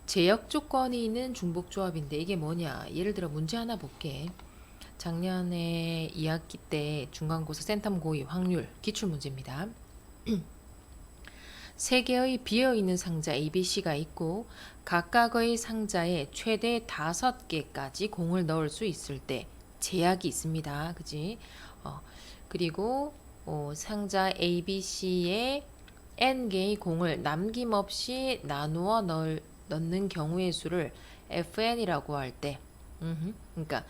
제역 조건이 있는 중복조합인데 이게 뭐냐? 예를 들어 문제 하나 볼게. 작년에 2학기 때 중간고사 센텀 고의 확률 기출문제입니다. 세 개의 비어있는 상자 ABC가 있고 각각의 상자에 최대 5개까지 공을 넣을 수 있을 때 제약이 있습니다. 그지? 그리고 상자 ABC에 N개의 공을 남김없이 나누어 넣는 경우의 수를 FN이라고 할 때, 그러니까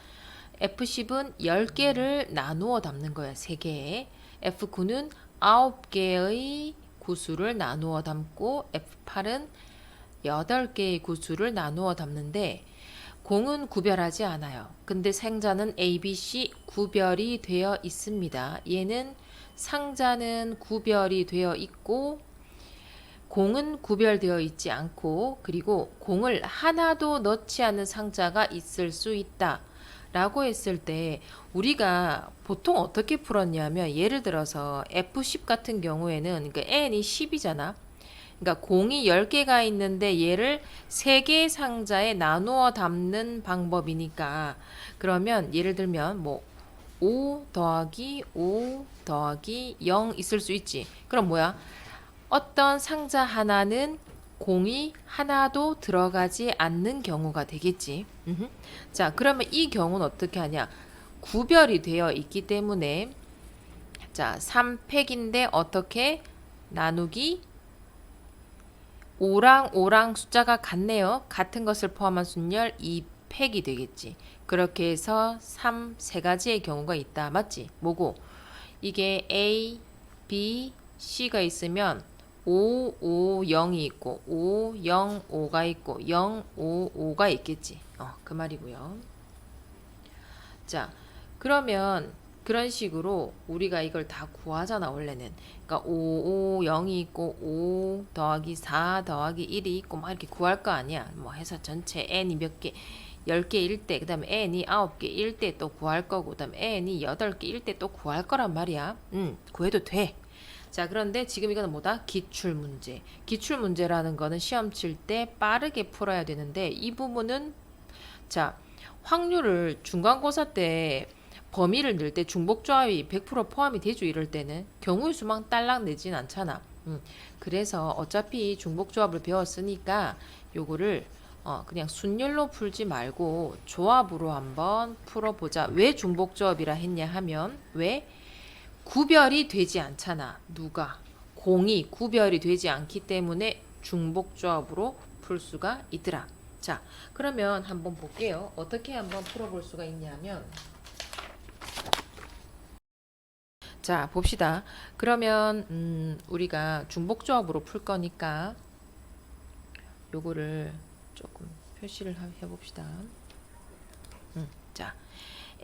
F10은 10개를 나누어 담는 거야, 3개에. F9는 9개의 구수를 나누어 담고 F8은 8개의 구수를 나누어 담는데 공은 구별하지 않아요. 근데 상자는 A, B, C 구별이 되어 있습니다. 얘는 상자는 구별이 되어 있고 공은 구별되어 있지 않고 그리고 공을 하나도 넣지 않는 상자가 있을 수 있다. 라고 했을 때 우리가 보통 어떻게 풀었냐면 예를 들어서 F10 같은 경우에는 그러니까 N이 10이잖아. 그러니까 공이 10개가 있는데 얘를 3개의 상자에 나누어 담는 방법이니까 그러면 예를 들면 뭐 5 더하기 5 더하기 0 있을 수 있지. 그럼 뭐야? 어떤 상자 하나는 공이 하나도 들어가지 않는 경우가 되겠지. 자, 그러면 이 경우는 어떻게 하냐? 구별이 되어 있기 때문에 자, 3팩인데 어떻게 나누기 5랑 5랑 숫자가 같네요. 같은 것을 포함한 순열 2팩이 되겠지. 그렇게 해서 세 가지의 경우가 있다. 맞지? 뭐고? 이게 A, B, C가 있으면 5, 5, 0이 있고 5, 0, 5가 있고 0, 5, 5가 있겠지. 그 말이고요. 자, 그러면 그런 식으로 우리가 이걸 다 구하잖아, 원래는. 그러니까 5, 5, 0이 있고 5 더하기 4 더하기 1이 있고 막 이렇게 구할 거 아니야. 뭐 해서 전체 n이 몇 개, 10개일 때, 그 다음에 n이 9개일 때 또 구할 거고, 그 다음에 n이 8개일 때 또 구할 거란 말이야. 구해도 돼. 자, 그런데 지금 이거는 뭐다? 기출문제. 기출문제라는 거는 시험 칠 때 빠르게 풀어야 되는데 이 부분은 자, 확률을 중간고사 때 범위를 넣을 때 중복조합이 100% 포함이 되죠. 이럴 때는 경우의 수만 딸랑 내진 않잖아. 그래서 어차피 중복조합을 배웠으니까 요거를 그냥 순열로 풀지 말고 조합으로 한번 풀어보자. 왜 중복조합이라 했냐 하면 왜? 구별이 되지 않잖아. 누가? 공이 구별이 되지 않기 때문에 중복조합으로 풀 수가 있더라. 자, 그러면 한번 볼게요. 어떻게 한번 풀어볼 수가 있냐면 자, 봅시다. 그러면 우리가 중복조합으로 풀 거니까 요거를 조금 표시를 해봅시다. 자,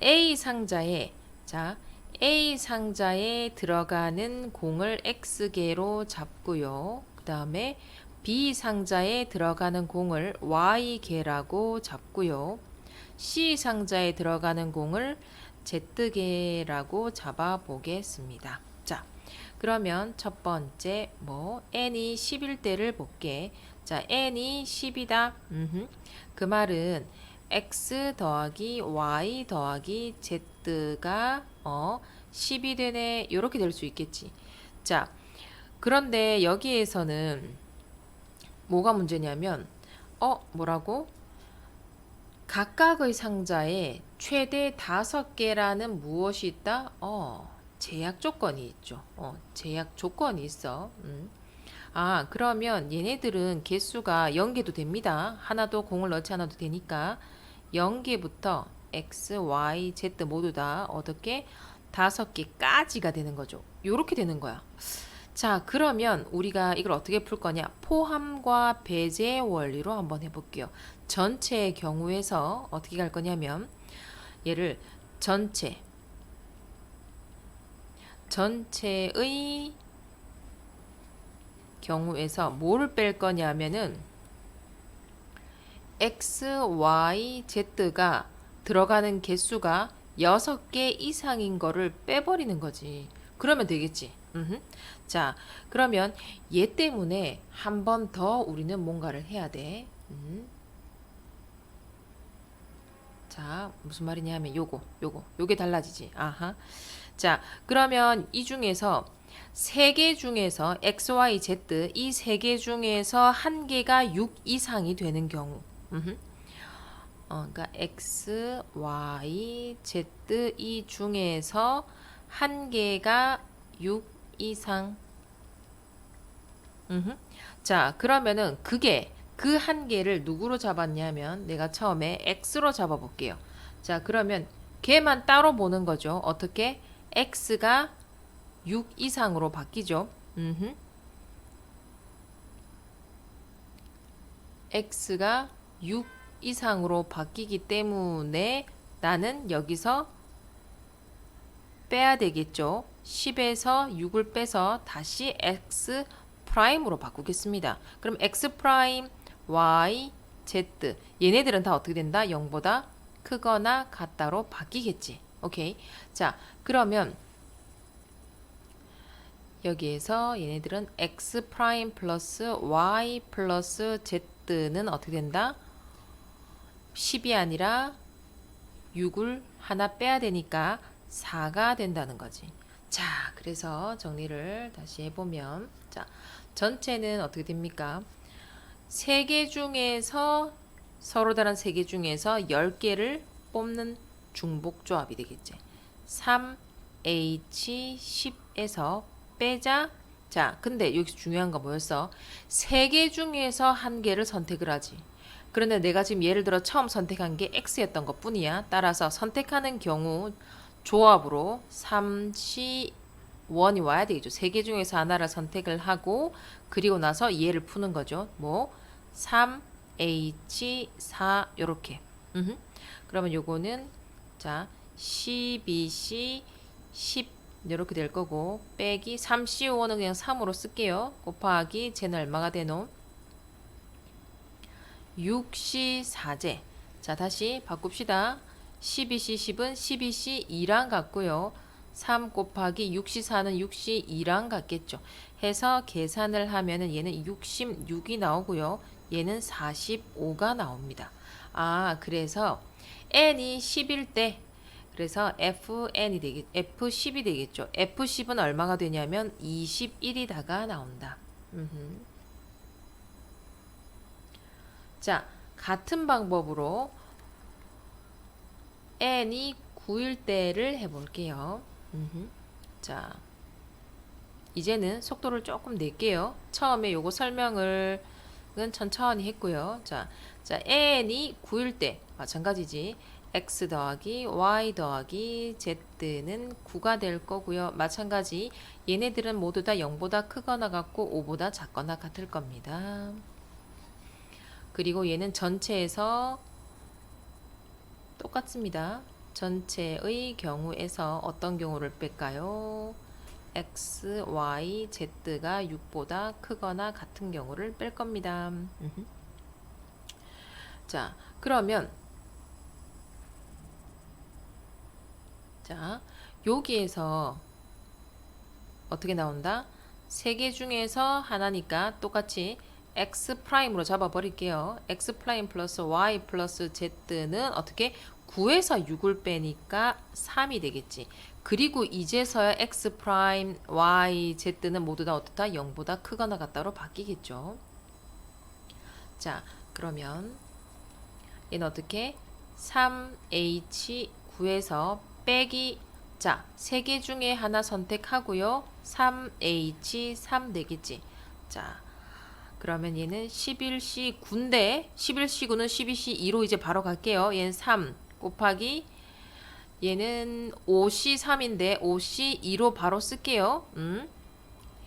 A 상자에 자 A 상자에 들어가는 공을 X개로 잡고요. 그 다음에 B 상자에 들어가는 공을 Y개라고 잡고요. C 상자에 들어가는 공을 Z개라고 잡아 보겠습니다. 자, 그러면 첫 번째 n이 10일 때를 볼게. 자, n이 10이다. 그 말은 x 더하기 y 더하기 z가 10이 되네. 이렇게 될 수 있겠지. 자, 그런데 여기에서는 뭐가 문제냐면 뭐라고? 각각의 상자에 최대 5개라는 무엇이 있다? 제약 조건이 있죠. 제약 조건이 있어. 그러면 얘네들은 개수가 0개도 됩니다. 하나도 공을 넣지 않아도 되니까 0개부터 x, y, z 모두 다 어떻게 5개까지가 되는 거죠. 요렇게 되는 거야. 자, 그러면 우리가 이걸 어떻게 풀 거냐? 포함과 배제 원리로 한번 해볼게요. 전체의 경우에서 어떻게 갈 거냐면 얘를 전체의 경우에서 뭐를 뺄 거냐면은 x, y, z가 들어가는 개수가 6개 이상인 거를 빼버리는 거지. 그러면 되겠지. 자, 그러면 얘 때문에 한 번 더 우리는 뭔가를 해야 돼. 자, 무슨 말이냐 면 요게 달라지지. 아하. 자, 그러면 이 중에서 세 개 중에서 x, y, z 이 세 개 중에서 한 개가 6 이상이 되는 경우. 그러니까 x, y, z 이 중에서 한 개가 6 이상. 자, 그러면은 그게 그 한 개를 누구로 잡았냐면 내가 처음에 x로 잡아볼게요. 자, 그러면 걔만 따로 보는 거죠. 어떻게? x가 6 이상으로 바뀌죠. x가 6 이상으로 바뀌기 때문에 나는 여기서 빼야 되겠죠. 10에서 6을 빼서 다시 x 프라임으로 바꾸겠습니다. 그럼 x 프라임, y, z 얘네들은 다 어떻게 된다? 0보다 크거나 같다로 바뀌겠지. 오케이. 자, 그러면 여기에서 얘네들은 x 프라임 플러스 y 플러스 z는 어떻게 된다? 10이 아니라 6을 하나 빼야 되니까 4가 된다는 거지. 자, 그래서 정리를 다시 해보면, 자, 전체는 어떻게 됩니까? 3개 중에서 서로 다른 3개 중에서 10개를 뽑는 중복조합이 되겠지. 3H10에서 빼자. 자, 근데 여기서 중요한 거 뭐였어? 3개 중에서 한 개를 선택을 하지. 그런데 내가 지금 예를 들어 처음 선택한 게 X였던 것 뿐이야. 따라서 선택하는 경우 조합으로 3C 1이 와야 되겠죠. 3개 중에서 하나를 선택을 하고 그리고 나서 얘를 푸는 거죠. 뭐 3H4 요렇게. 그러면 요거는 자 12C 10 이렇게 될 거고 빼기 3C5는 그냥 3으로 쓸게요. 곱하기 쟤는 얼마가 되노? 6C4제. 자, 다시 바꿉시다. 12C10은 12C2랑 같고요. 3 곱하기 6C4는 6C2랑 같겠죠. 해서 계산을 하면은 얘는 66이 나오고요. 얘는 45가 나옵니다. 아, 그래서 n이 10일 때 그래서 F10이 되겠죠. F10은 얼마가 되냐면 21이다가 나온다. 자, 같은 방법으로 n이 9일 때를 해볼게요. 자, 이제는 속도를 조금 낼게요. 처음에 요거 설명을 천천히 했고요. 자, n이 9일 때 마찬가지지. x 더하기 y 더하기 z는 9가 될 거고요. 마찬가지 얘네들은 모두 다 0보다 크거나 같고 5보다 작거나 같을 겁니다. 그리고 얘는 전체에서 똑같습니다. 전체의 경우에서 어떤 경우를 뺄까요? x, y, z가 6보다 크거나 같은 경우를 뺄 겁니다. 자, 그러면 자, 여기에서 어떻게 나온다? 3개 중에서 하나니까 똑같이 x 프라임으로 잡아버릴게요. x 프라임 플러스 y 플러스 z는 어떻게 9에서 6을 빼니까 3이 되겠지. 그리고 이제서야 x 프라임 y z는 모두 다 어떻다? 0보다 크거나 같다로 바뀌겠죠. 자, 그러면 얘는 어떻게? 3h9에서 빼기 자, 3개 중에 하나 선택하고요. 3h3 되겠지. 자, 그러면 얘는 11C9인데 11C9는 12C2로 이제 바로 갈게요. 얘는 3 곱하기 얘는 5C3인데 5C2로 바로 쓸게요.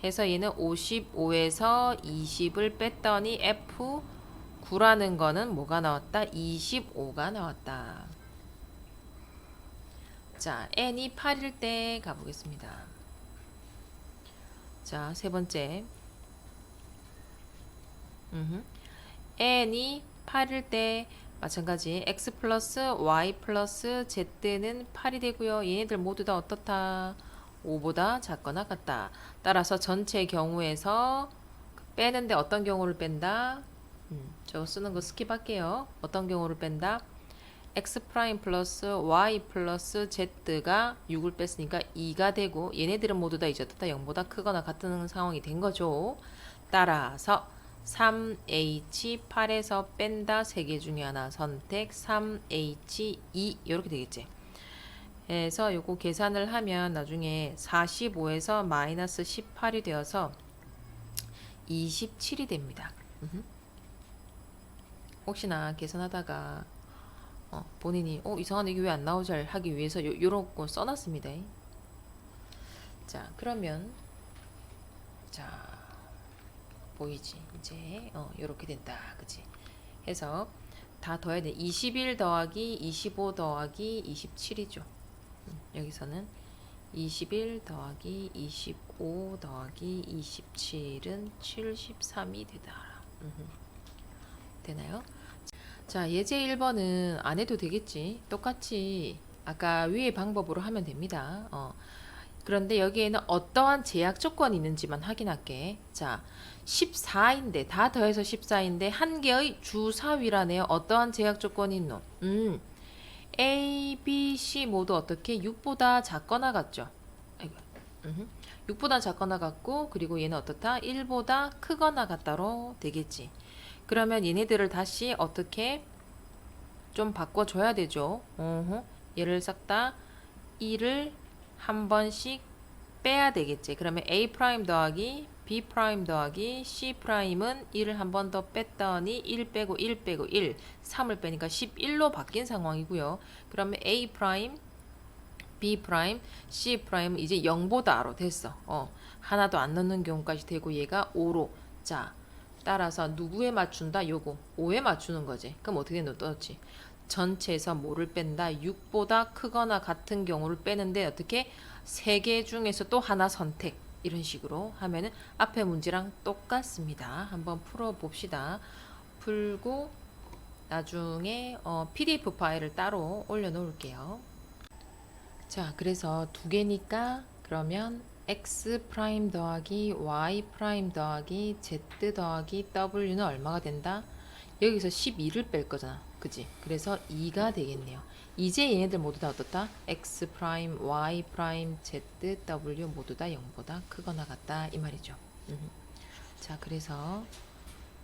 해서 얘는 55에서 20을 뺐더니 F9라는 거는 뭐가 나왔다? 25가 나왔다. 자, n이 8일 때 가보겠습니다. 자, 세 번째. n이 8일 때 마찬가지 x 플러스 y 플러스 z는 8이 되고요. 얘네들 모두 다 어떻다? 5보다 작거나 같다. 따라서 전체 경우에서 빼는데 어떤 경우를 뺀다? 저거 쓰는 거 스킵할게요. 어떤 경우를 뺀다? x 프라임 플러스 y 플러스 z가 6을 뺐으니까 2가 되고 얘네들은 모두 다 이제 어떻다 0보다 크거나 같은 상황이 된 거죠. 따라서 3h8에서 뺀다 3개 중에 하나 선택 3h2 이렇게 되겠지. 그래서 요거 계산을 하면 나중에 45에서 마이너스 18이 되어서 27이 됩니다. 혹시나 계산하다가 본인이 이상한데 이게 왜 안 나오지 하기 위해서 요런 거 써놨습니다. 자 그러면 자 보이지 이제 요렇게 된다 그치 해서 다 더해야 돼. 21 더하기 25 더하기 27이죠. 여기서는 21 더하기 25 더하기 27은 73이 되다. 되나요? 자, 예제 1번은 안 해도 되겠지. 똑같이 아까 위의 방법으로 하면 됩니다. 그런데 여기에는 어떠한 제약 조건이 있는지만 확인할게. 자, 14인데 다 더해서 14인데 한 개의 주사위라네요. 어떠한 제약 조건이 있노? A, B, C 모두 어떻게 6보다 작거나 같죠? 6보다 작거나 같고 그리고 얘는 어떻다? 1보다 크거나 같다로 되겠지. 그러면 얘네들을 다시 어떻게 좀 바꿔줘야 되죠. 얘를 싹 다 1을 한 번씩 빼야 되겠지. 그러면 A 프라임 더하기 B 프라임 더하기 C 프라임은 1을 한 번 더 뺐더니 1 빼고 1 빼고 1, 3을 빼니까 11로 바뀐 상황이고요. 그러면 A 프라임, B 프라임, C 프라임은 이제 0보다로 됐어. 하나도 안 넣는 경우까지 되고 얘가 5로. 자, 따라서 누구에 맞춘다? 요거 5에 맞추는 거지. 그럼 어떻게 넣었지? 전체에서 뭐를 뺀다? 6보다 크거나 같은 경우를 빼는데 어떻게? 3개 중에서 또 하나 선택. 이런 식으로 하면은 앞에 문제랑 똑같습니다. 한번 풀어봅시다. 풀고 나중에 PDF 파일을 따로 올려놓을게요. 자, 그래서 두 개니까 그러면 x 프라임 더하기 y 프라임 더하기 z 더하기 w는 얼마가 된다? 여기서 12를 뺄 거잖아. 그지? 그래서 2가 되겠네요. 이제 얘네들 모두 다 어떻다? x 프라임, y 프라임, z, w 모두 다 0보다 크거나 같다 이 말이죠. 자, 그래서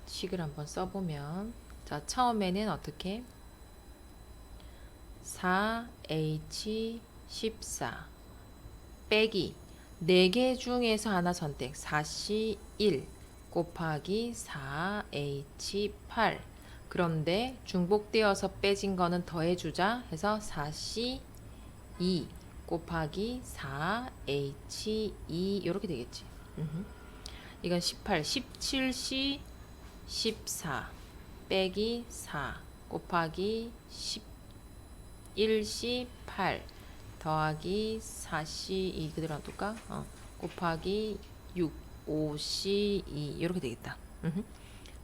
식을 한번 써보면 자, 처음에는 어떻게? 4h14 빼기 4개 중에서 하나 선택 4C1 곱하기 4H8 그런데 중복되어서 빼진 거는 더해주자 해서 4C2 곱하기 4H2 이렇게 되겠지. 이건 18, 17C 14 빼기 4 곱하기 11C 8 더하기 4C2 그대로 놔둘까? 곱하기 6 5C2 이렇게 되겠다.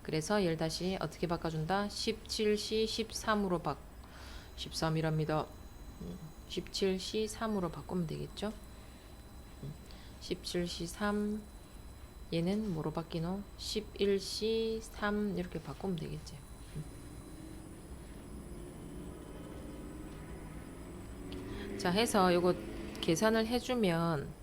그래서 얘를 다시 어떻게 바꿔준다? 17C 13으로 13이랍니다. 17C 3으로 바꾸면 되겠죠? 17C 3 얘는 뭐로 바뀌노? 11C 3 이렇게 바꾸면 되겠지. 자, 해서 요거 계산을 해주면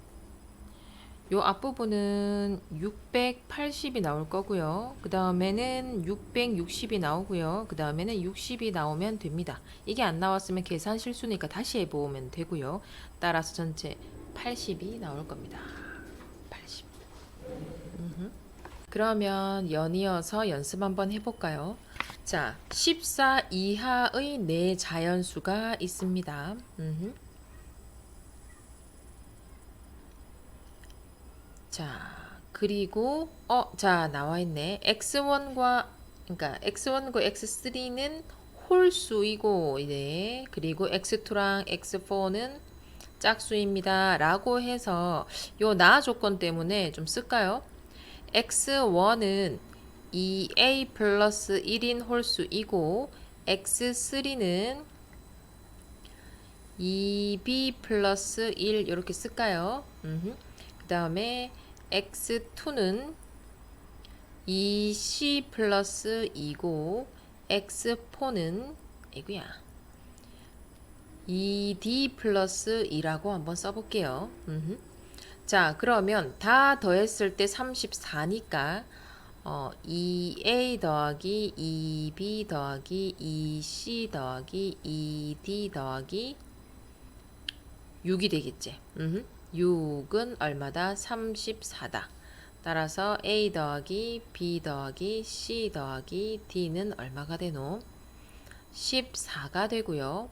요 앞부분은 680이 나올 거고요. 그 다음에는 660이 나오고요. 그 다음에는 60이 나오면 됩니다. 이게 안 나왔으면 계산 실수니까 다시 해보면 되고요. 따라서 전체 80이 나올 겁니다. 80. 그러면 연이어서 연습 한번 해볼까요? 자, 14 이하의 네 자연수가 있습니다. 자, 그리고 자, 나와 있네. x1과 그러니까 x1과 x3는 홀수이고 네. 그리고 x2랑 x4는 짝수입니다. 라고 해서 요 나 조건 때문에 좀 쓸까요? x1은 2a 플러스 1인 홀수이고 x3는 2b 플러스 1 이렇게 쓸까요? 그 다음에 x2는 2c 플러스 2고 x4는 이구야 2d 플러스 2라고 한번 써볼게요. 자, 그러면 다 더했을 때 34니까 2a 더하기 2b 더하기 2c 더하기 2d 더하기 6이 되겠지. 6은 얼마다? 34다. 따라서 a 더하기 b 더하기 c 더하기 d는 얼마가 되노? 14가 되고요.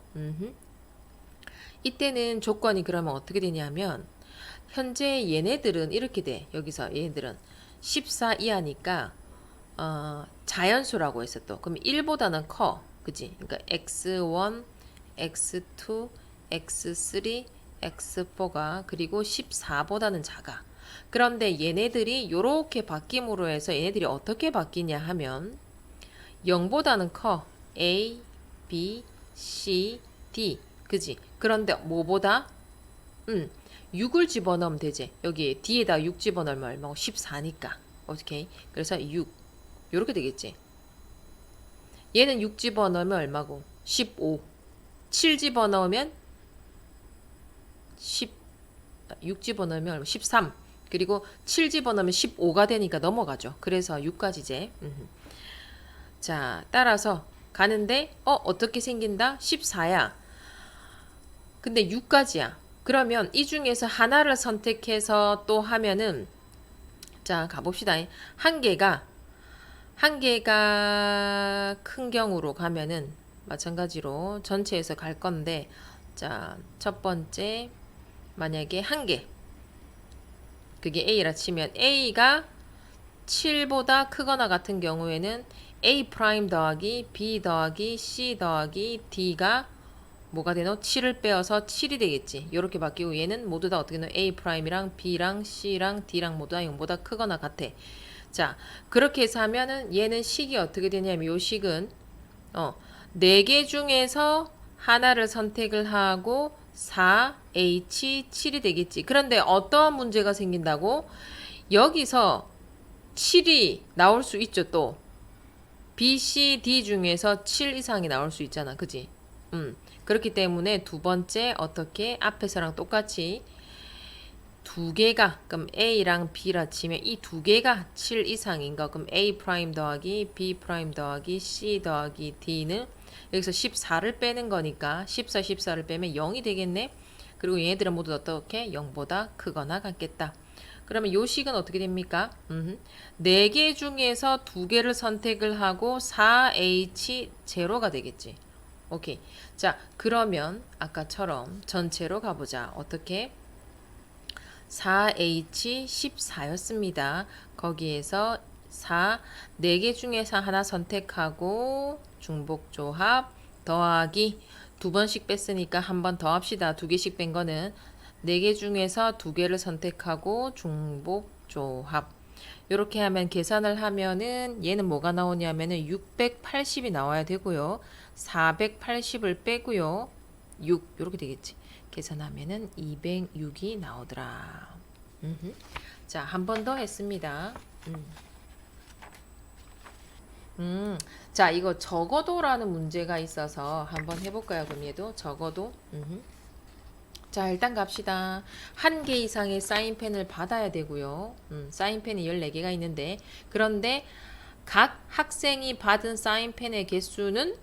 이때는 조건이 그러면 어떻게 되냐면 현재 얘네들은 이렇게 돼. 여기서 얘네들은 14 이하니까 자연수라고 했어 또. 그럼 1보다는 커. 그지? 그러니까 x1, x2, x3, x4가 그리고 14보다는 작아. 그런데 얘네들이 요렇게 바뀜으로 해서 얘네들이 어떻게 바뀌냐 하면 0보다는 커. A, B, C, D. 그지? 그런데 뭐보다? 6을 집어넣으면 되지. 여기 D에다 6 집어넣으면 얼마고? 14니까. 오케이. 그래서 6. 요렇게 되겠지. 얘는 6 집어넣으면 얼마고? 15. 7 집어넣으면 6 집어넣으면 얼마? 13. 그리고 7 집어넣으면 15가 되니까 넘어가죠. 그래서 6까지제. 자, 따라서 가는데 어떻게 생긴다? 14야. 근데 6까지야. 그러면 이 중에서 하나를 선택해서 또 하면은 자, 가봅시다. 한 개가 큰 경우로 가면은 마찬가지로 전체에서 갈 건데 자, 첫 번째 만약에 한 개 그게 A라 치면 A가 7보다 크거나 같은 경우에는 A 프라임 더하기 B 더하기 C 더하기 D가 뭐가 되노? 7을 빼어서 7이 되겠지. 이렇게 바뀌고 얘는 모두 다 어떻게 되노? A 프라임이랑 B랑 C랑 D랑 모두 다 0보다 크거나 같아. 자, 그렇게 해서 하면은 얘는 식이 어떻게 되냐면 요 식은 4개 중에서 하나를 선택을 하고 4, H, 7이 되겠지. 그런데 어떠한 문제가 생긴다고? 여기서 7이 나올 수 있죠, 또. B, C, D 중에서 7 이상이 나올 수 있잖아. 그지? 그렇기 때문에 두 번째 어떻게 앞에서랑 똑같이 두 개가 그럼 A랑 B라 치면 이 두 개가 7 이상인 거 그럼 A 프라임 더하기 B 프라임 더하기 C 더하기 D는 여기서 14를 빼는 거니까 14, 14를 빼면 0이 되겠네. 그리고 얘네들은 모두 어떻게 0보다 크거나 같겠다. 그러면 요 식은 어떻게 됩니까? 4개 중에서 2개를 선택을 하고 4H 제로가 되겠지. 오케이. 자, 그러면 아까처럼 전체로 가보자. 어떻게? 4H 14였습니다. 거기에서 4개 중에서 하나 선택하고 중복조합 더하기 두 번씩 뺐으니까 한 번 더 합시다. 2개씩 뺀 거는 4개 중에서 2개를 선택하고 중복조합 이렇게 하면 계산을 하면은 얘는 뭐가 나오냐면은 680이 나와야 되고요. 480을 빼고요. 6 이렇게 되겠지. 계산하면은 206이 나오더라. 자, 한 번 더 했습니다. 자, 이거 적어도라는 문제가 있어서 한번 해볼까요? 그럼 얘도 적어도. 자, 일단 갑시다. 한 개 이상의 사인펜을 받아야 되고요. 사인펜이 14개가 있는데 그런데 각 학생이 받은 사인펜의 개수는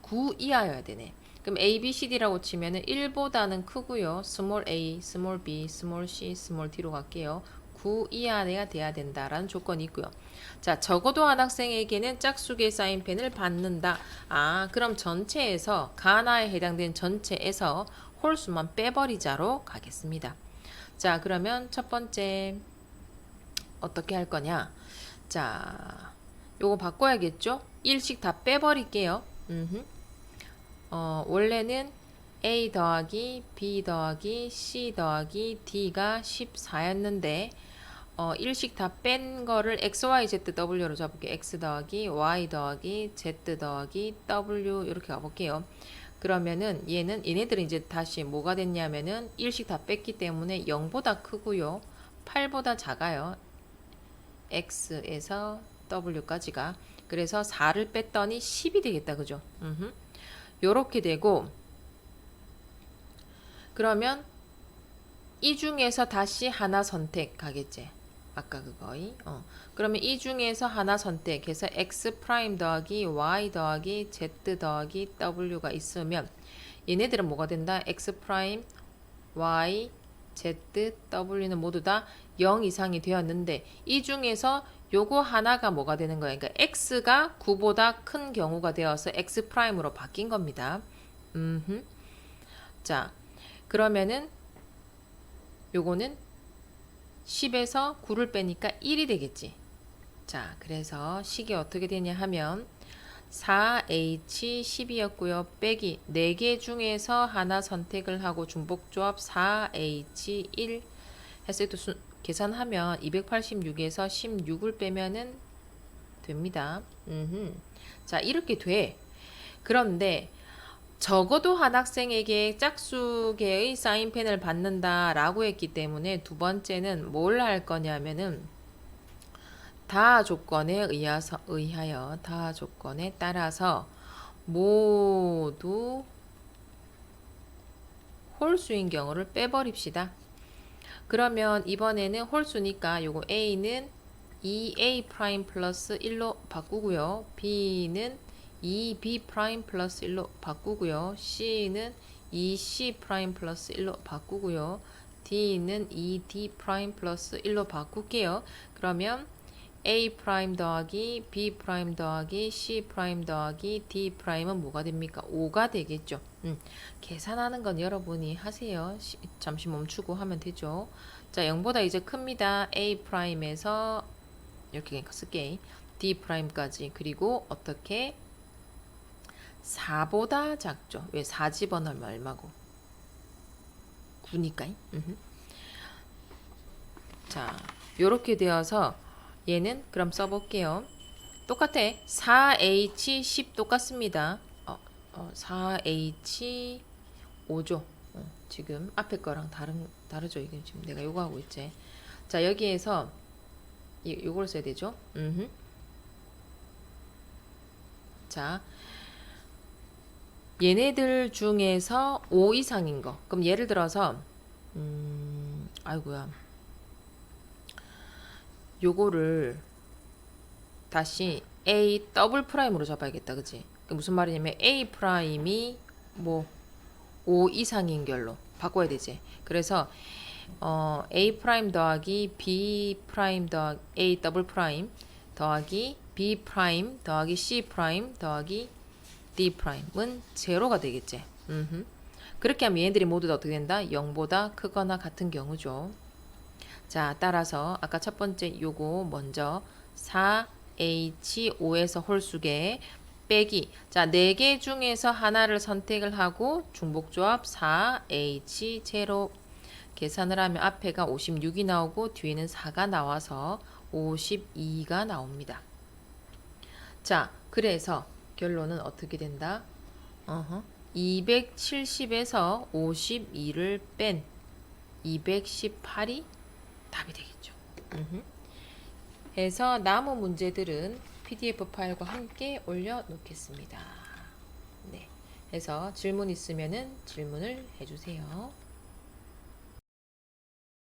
9 이하여야 되네. 그럼 A, B, C, D라고 치면은 1보다는 크고요. 스몰 a, 스몰 b, 스몰 c, 스몰 d로 갈게요. 9 이하가 돼야 된다라는 조건이 있고요. 자, 적어도 한 학생에게는 짝수의 사인펜을 받는다. 그럼 전체에서 가나에 해당된 전체에서 홀수만 빼버리자로 가겠습니다. 자, 그러면 첫 번째 어떻게 할 거냐? 자, 요거 바꿔야겠죠? 1씩 다 빼버릴게요. 원래는 A 더하기 B 더하기 C 더하기 D가 14였는데 1씩 다 뺀 거를 XYZW로 잡을게요. X 더하기 Y 더하기 Z 더하기 W 이렇게 가볼게요. 그러면은 얘네들은 이제 다시 뭐가 됐냐면은 1씩 다 뺐기 때문에 0보다 크고요. 8보다 작아요. x에서 w까지가. 그래서 4를 뺐더니 10이 되겠다. 그죠? 요렇게 되고, 그러면 이 중에서 다시 하나 선택하겠지. 아까 그거이. 그러면 이 중에서 하나 선택해서 x 프라임 더하기 y 더하기 z 더하기 w가 있으면 얘네들은 뭐가 된다? x 프라임, y, z, w는 모두 다 0 이상이 되었는데 이 중에서 요거 하나가 뭐가 되는 거예요? 그러니까 x가 9보다 큰 경우가 되어서 x 프라임으로 바뀐 겁니다. 자, 그러면은 요거는 10에서 9를 빼니까 1이 되겠지. 자, 그래서 식이 어떻게 되냐 하면 4H10이었고요. 빼기 4개 중에서 하나 선택을 하고 중복조합 4H1 했을 때 계산하면 286에서 16을 빼면은 됩니다. 자, 이렇게 돼. 그런데 적어도 한 학생에게 짝수계의 사인펜을 받는다라고 했기 때문에 두 번째는 뭘 할 거냐면은 다 조건에 의하여 다 조건에 따라서 모두 홀수인 경우를 빼버립시다. 그러면 이번에는 홀수니까 요거 A는 2A 프라임 플러스 1로 바꾸고요. B는 2B 프라임 플러스 1로 바꾸고요. C는 2C 프라임 플러스 1로 바꾸고요. D는 2D 프라임 플러스 1로 바꿀게요. 그러면 A 프라임 더하기 B 프라임 더하기 C 프라임 더하기 D 프라임은 뭐가 됩니까? 5가 되겠죠. 계산하는 건 여러분이 하세요. 잠시 멈추고 하면 되죠. 자, 0보다 이제 큽니다. A 프라임에서 이렇게 쓸게. D 프라임까지. 그리고 어떻게? 4보다 작죠. 왜 4 집어넣으면 얼마고? 9니까. 자, 요렇게 되어서 얘는 그럼 써볼게요. 똑같아. 4H10 똑같습니다. 4H5죠. 지금 앞에 거랑 다르죠. 이게 지금 내가 요거 하고 있지. 자, 여기에서 요걸 써야 되죠. 자, 얘네들 중에서 5 이상인 거. 그럼 예를 들어서 아이고야. 요거를 다시 A 더블 프라임으로 잡아야겠다. 그치? 무슨 말이냐면 A 프라임이 뭐 5 이상인 결로 바꿔야 되지. 그래서 A 프라임 더하기 B 프라임 더하기 A 더블 프라임 더하기 B 프라임 더하기 C 프라임 더하기 D 프라임은 제로가 되겠지. 그렇게 하면 얘네들이 모두 다 어떻게 된다? 0보다 크거나 같은 경우죠. 자, 따라서 아까 첫 번째 요거 먼저 4H5에서 홀수계 빼기. 자, 4개 중에서 하나를 선택을 하고 중복조합 4H 제로 계산을 하면 앞에가 56이 나오고 뒤에는 4가 나와서 52가 나옵니다. 자, 그래서 결론은 어떻게 된다? 270에서 52를 뺀 218이 답이 되겠죠. 해서 남은 문제들은 PDF 파일과 함께 올려놓겠습니다. 네, 해서 질문 있으면은 질문을 해주세요.